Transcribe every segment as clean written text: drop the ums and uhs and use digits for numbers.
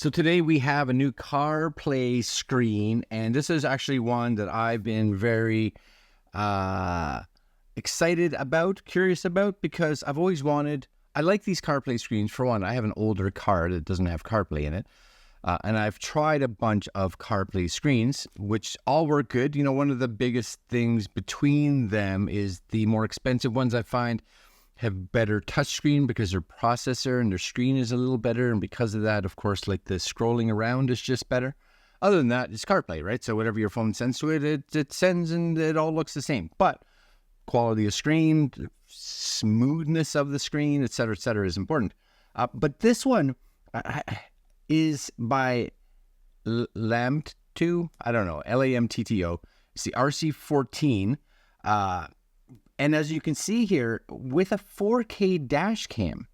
So today we have a new CarPlay screen, and this is actually one that I've been very excited about, curious about, because I've always wanted, I like these CarPlay screens. For one, I have an older car that doesn't have CarPlay in it, and I've tried a bunch of CarPlay screens, which all work good. You know, one of the biggest things between them is the more expensive ones I find have better touchscreen because their processor and their screen is a little better, and because of that, of course, like the scrolling around is just better. Other than that, it's CarPlay, right? So whatever your phone sends to it, it sends, and it all looks the same. But quality of screen, smoothness of the screen, et cetera, is important. But this one is by Lamtto, I don't know, Lamtto. It's the RC14. And as you can see here, with a 4K dash cam,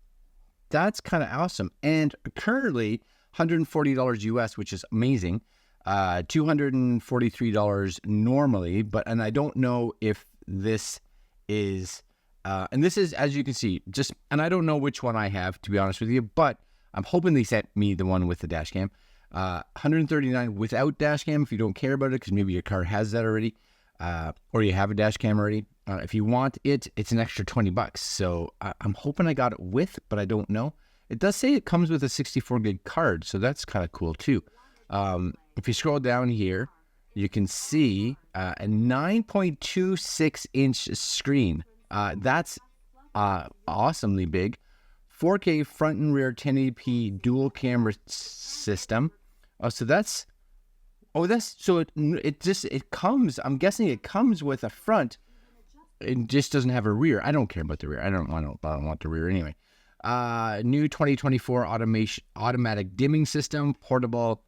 that's kind of awesome. And currently, $140 US, which is amazing. $243 normally, and I don't know if this is, and this is, as you can see, and I don't know which one I have, to be honest with you, but I'm hoping they sent me the one with the dash cam. $139 without dash cam if you don't care about it, because maybe your car has that already, or you have a dash cam already. If you want it, it's an extra $20. So I'm hoping I got it with, but I don't know. It does say it comes with a 64 gig card, so that's kind of cool too. If you scroll down here, you can see a 9.26 inch screen. That's awesomely big. 4K front and rear 1080p dual camera system. It comes, I'm guessing it comes with a front. It just doesn't have a rear. I don't care about the rear. I don't want the rear anyway. New 2024 automatic dimming system, portable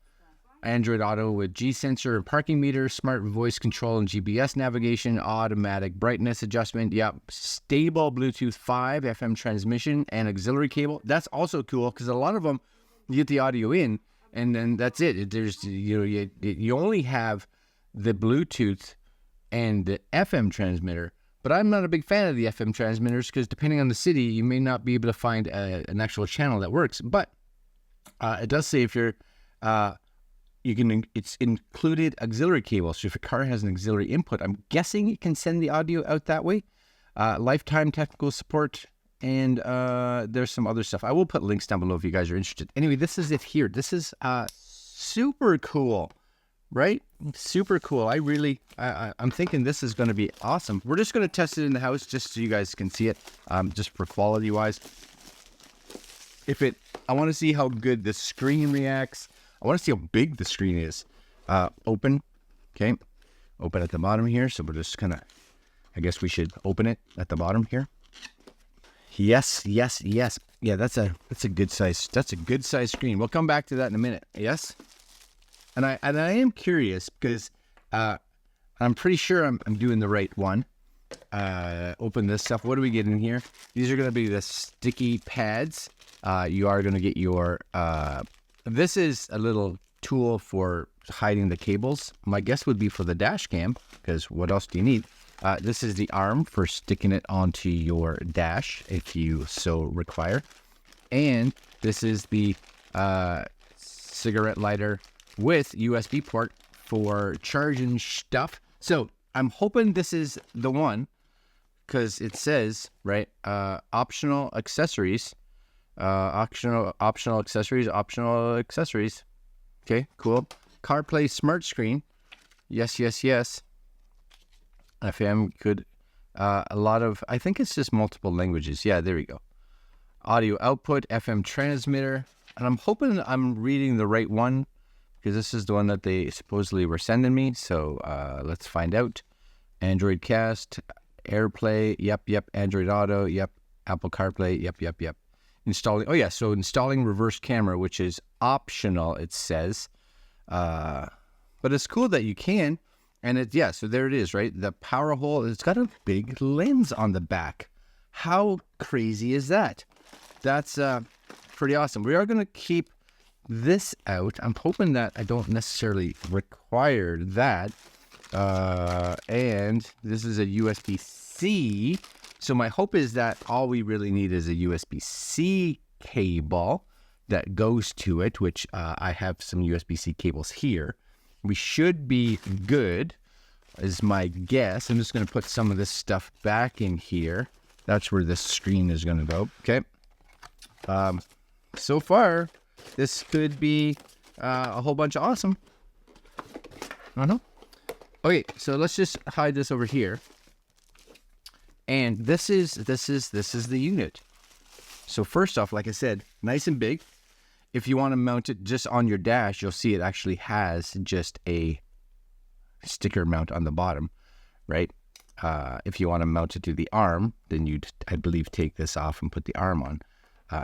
Android Auto with G sensor and parking meter, smart voice control and GPS navigation, automatic brightness adjustment. Yep, stable Bluetooth 5 FM transmission and auxiliary cable. That's also cool because a lot of them you get the audio in and then that's it. There's you only have the Bluetooth and the FM transmitter. But I'm not a big fan of the FM transmitters because depending on the city, you may not be able to find an actual channel that works. But it does say if you're, it's included auxiliary cable. So if your car has an auxiliary input, I'm guessing it can send the audio out that way. Lifetime technical support, and there's some other stuff. I will put links down below if you guys are interested. Anyway, this is it here. This is super cool. Right? Super cool. I'm thinking this is going to be awesome. We're just going to test it in the house just so you guys can see it, just for quality wise. I want to see how good the screen reacts. I want to see how big the screen is. Open. Okay. Open at the bottom here. So we're just kind of, I guess we should open it at the bottom here. Yes. Yeah, that's a good size. That's a good size screen. We'll come back to that in a minute. Yes. And I am curious because I'm pretty sure I'm doing the right one. Open this stuff. What do we get in here? These are going to be the sticky pads. You are going to get your... this is a little tool for hiding the cables. My guess would be for the dash cam, because what else do you need? This is the arm for sticking it onto your dash if you so require. And this is the cigarette lighter with USB port for charging stuff. So I'm hoping this is the one because it says, right, optional accessories. Optional accessories. Okay, cool. CarPlay smart screen. Yes. FM could, a lot of, I think it's just multiple languages. Yeah, there we go. Audio output, FM transmitter. And I'm hoping I'm reading the right one, because this is the one that they supposedly were sending me. So let's find out. Android Cast, AirPlay, yep. Android Auto, yep. Apple CarPlay, yep. Installing, so installing reverse camera, which is optional, it says. But it's cool that you can. And so there it is, right? The power hole, it's got a big lens on the back. How crazy is that? That's pretty awesome. We are going to keep this out. I'm hoping that I don't necessarily require that. And this is a USB-C. So my hope is that all we really need is a USB-C cable. that goes to it, which I have some USB-C cables here. We should be good, is my guess. I'm just going to put some of this stuff back in here. That's where this screen is going to go. Okay. So far, this could be a whole bunch of awesome. I don't know. Okay, so let's just hide this over here. And this is the unit. So first off, like I said, nice and big. If you want to mount it just on your dash, you'll see it actually has just a sticker mount on the bottom, right? If you want to mount it to the arm, then you'd, I believe, take this off and put the arm on.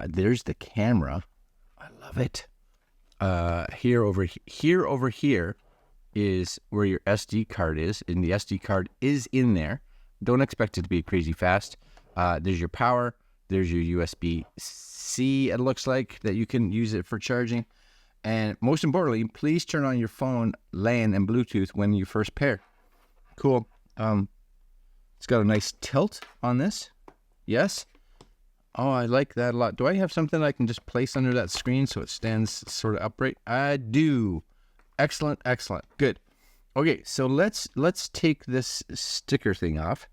There's the camera. I love it. Here over here is where your SD card is, and the SD card is in there. Don't expect it to be crazy fast. There's your power. There's your USB-C, it looks like, that you can use it for charging. And most importantly, please turn on your phone LAN and Bluetooth when you first pair. Cool. It's got a nice tilt on this. Yes. Oh, I like that a lot. Do I have something I can just place under that screen so it stands sort of upright? I do. Excellent, excellent. Good. Okay, so let's take this sticker thing off,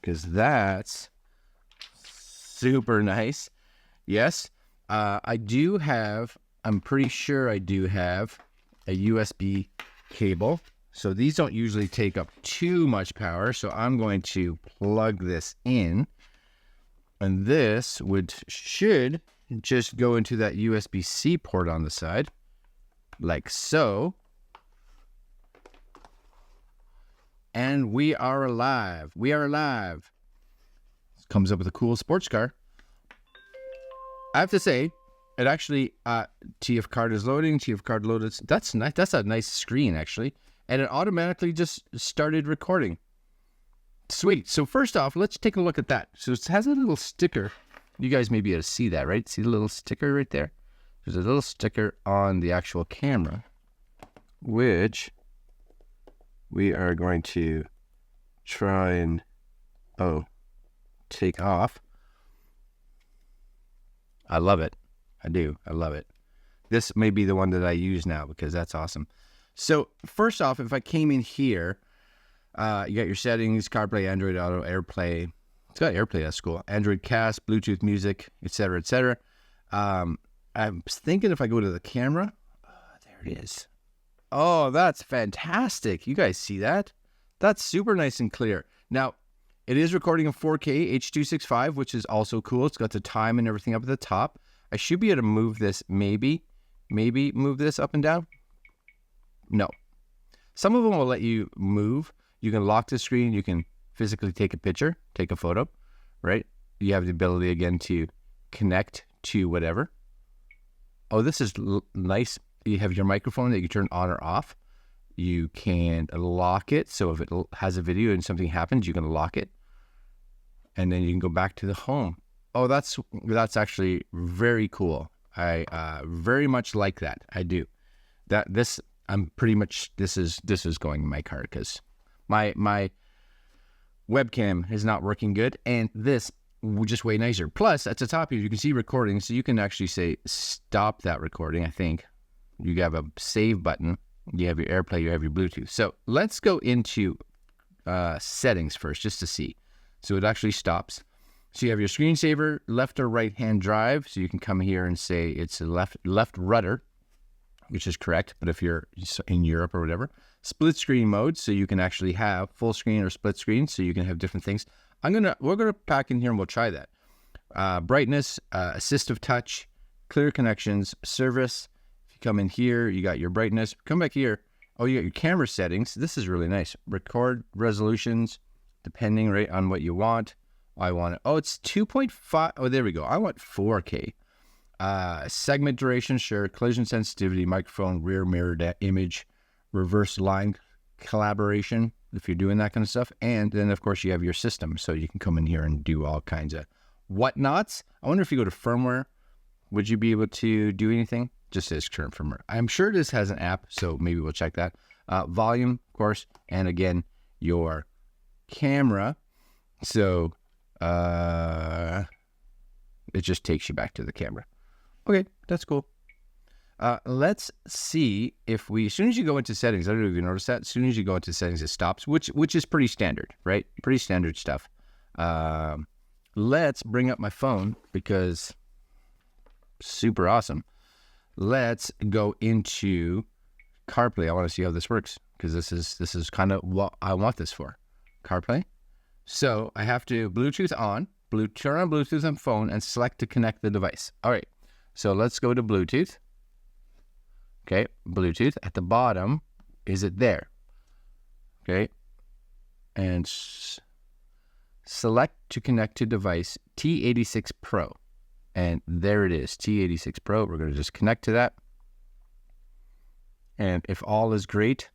because that's super nice. Yes, I'm pretty sure I do have a USB cable. So these don't usually take up too much power. So I'm going to plug this in. And this should just go into that USB-C port on the side. Like so. And we are alive. We are alive. Comes up with a cool sports car. I have to say, it actually, TF card is loading, TF card loaded. That's nice. That's a nice screen, actually. And it automatically just started recording. Sweet. So first off, let's take a look at that. So it has a little sticker. You guys may be able to see that, right? See the little sticker right there? There's a little sticker on the actual camera, which we are going to try and, take off. I love it. I do. I love it. This may be the one that I use now because that's awesome. So first off, if I came in here, you got your settings, Carplay, Android Auto, AirPlay. It's got AirPlay, that's cool. Android Cast, Bluetooth music, etc., etc. I'm thinking if I go to the camera, there it is. Oh, that's fantastic. You guys see that? That's super nice and clear. Now, it is recording in 4K H.265, which is also cool. It's got the time and everything up at the top. I should be able to move this, maybe move this up and down. No. Some of them will let you move. You can lock the screen. You can physically take a picture, take a photo, right? You have the ability, again, to connect to whatever. Oh, this is nice. You have your microphone that you can turn on or off. You can lock it. So if it has a video and something happens, you can lock it. And then you can go back to the home. Oh, that's actually very cool. I very much like that. I do. This is going in my car because my webcam is not working good, and this just way nicer. Plus, at the top here, you can see recording, so you can actually say stop that recording. I think you have a save button. You have your AirPlay. You have your Bluetooth. So let's go into settings first, just to see. So it actually stops. So you have your screensaver, left or right hand drive. So you can come here and say it's a left rudder, which is correct. But if you're in Europe or whatever, split screen mode. So you can actually have full screen or split screen. So you can have different things. We're gonna pack in here and we'll try that. Brightness, assistive touch, clear connections, service. If you come in here, you got your brightness. Come back here. Oh, you got your camera settings. This is really nice. Record resolutions, depending right on what you want. I want it. Oh, it's 2.5. Oh, there we go. I want 4K. Segment duration, sure. Collision sensitivity, microphone, rear mirror image, reverse line collaboration, if you're doing that kind of stuff. And then, of course, you have your system. So you can come in here and do all kinds of whatnots. I wonder if you go to firmware, would you be able to do anything? Just says current firmware. I'm sure this has an app, so maybe we'll check that. Volume, of course. And again, your camera. So it just takes you back to the camera. Okay, that's cool. Let's see if we, as soon as you go into settings, I don't know if you noticed that, as soon as you go into settings, it stops, which is pretty standard, right? Pretty standard stuff. Let's bring up my phone because super awesome. Let's go into CarPlay. I want to see how this works because this is kind of what I want this for. CarPlay. So I have to Bluetooth on, turn on Bluetooth on phone and select to connect the device. All right. So let's go to Bluetooth. Okay, Bluetooth at the bottom. Is it there? Okay, and select to connect to device T86 Pro. And there it is, T86 Pro. We're going to just connect to that. And if all is great,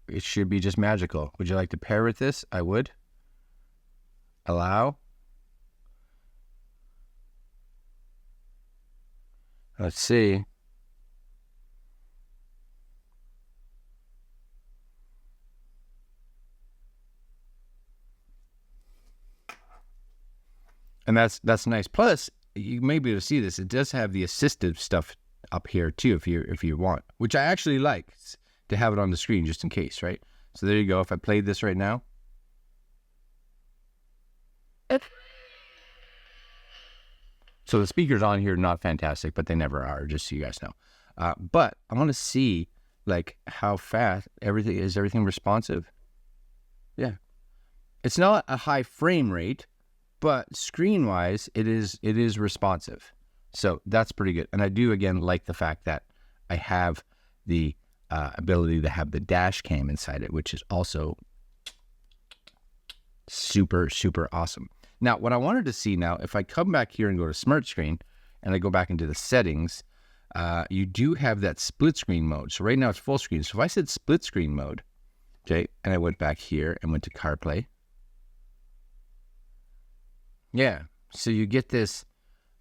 it should be just magical. Would you like to pair with this? I would. Allow. Let's see. And that's nice. Plus, you may be able to see this. It does have the assistive stuff up here too, if you want, which I actually like to have it on the screen just in case, right? So there you go. If I played this right now, so the speakers on here are not fantastic, but they never are, just so you guys know. But I want to see like how fast everything responsive. Yeah, it's not a high frame rate, but screen-wise, it is responsive. So that's pretty good. And I do, again, like the fact that I have the ability to have the dash cam inside it, which is also super, super awesome. Now, what I wanted to see now, if I come back here and go to Smart Screen, and I go back into the settings, you do have that split screen mode. So right now it's full screen. So if I said split screen mode, okay, and I went back here and went to CarPlay, yeah, so you get this.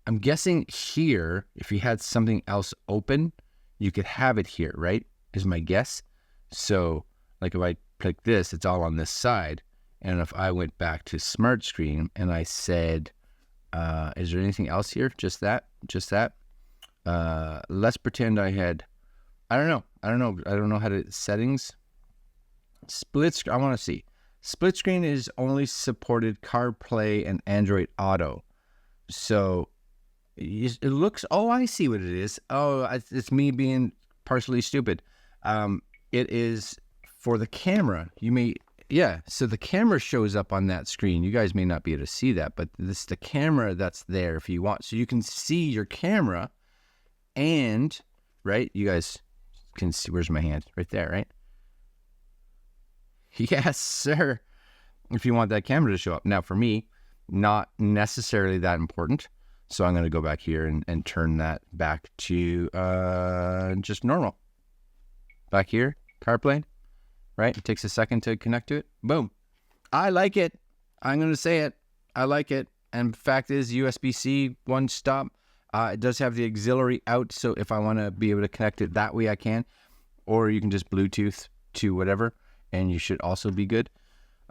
I'm guessing here, if you had something else open, you could have it here, right? Is my guess. So, like if I click this, it's all on this side. And if I went back to Smart Screen and I said, is there anything else here? Just that? Let's pretend I had, I don't know how to, settings. Split screen, I want to see. Split screen is only supported CarPlay and Android Auto. So it looks, oh, I see what it is. Oh, it's me being partially stupid. It is for the camera. So the camera shows up on that screen. You guys may not be able to see that, but this is the camera that's there if you want. So you can see your camera and, right, you guys can see, where's my hand? Right there, right? Yes, sir. If you want that camera to show up. Now, for me, not necessarily that important. So I'm going to go back here and turn that back to just normal. Back here, CarPlay, right? It takes a second to connect to it. Boom. I like it. I'm going to say it. I like it. And fact is, USB-C, one stop. It does have the auxiliary out. So if I want to be able to connect it that way, I can. Or you can just Bluetooth to whatever. And you should also be good.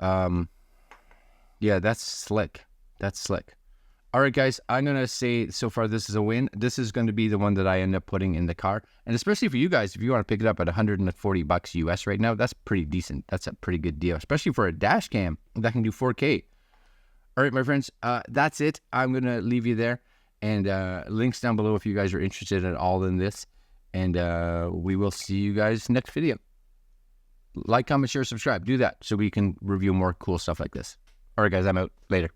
Yeah, that's slick. That's slick. All right, guys, I'm going to say so far this is a win. This is going to be the one that I end up putting in the car. And especially for you guys, if you want to pick it up at $140 US right now, that's pretty decent. That's a pretty good deal, especially for a dash cam that can do 4K. All right, my friends, that's it. I'm going to leave you there. And links down below if you guys are interested at all in this. And we will see you guys next video. Like, comment, share, subscribe. Do that so we can review more cool stuff like this. All right, guys, I'm out. Later.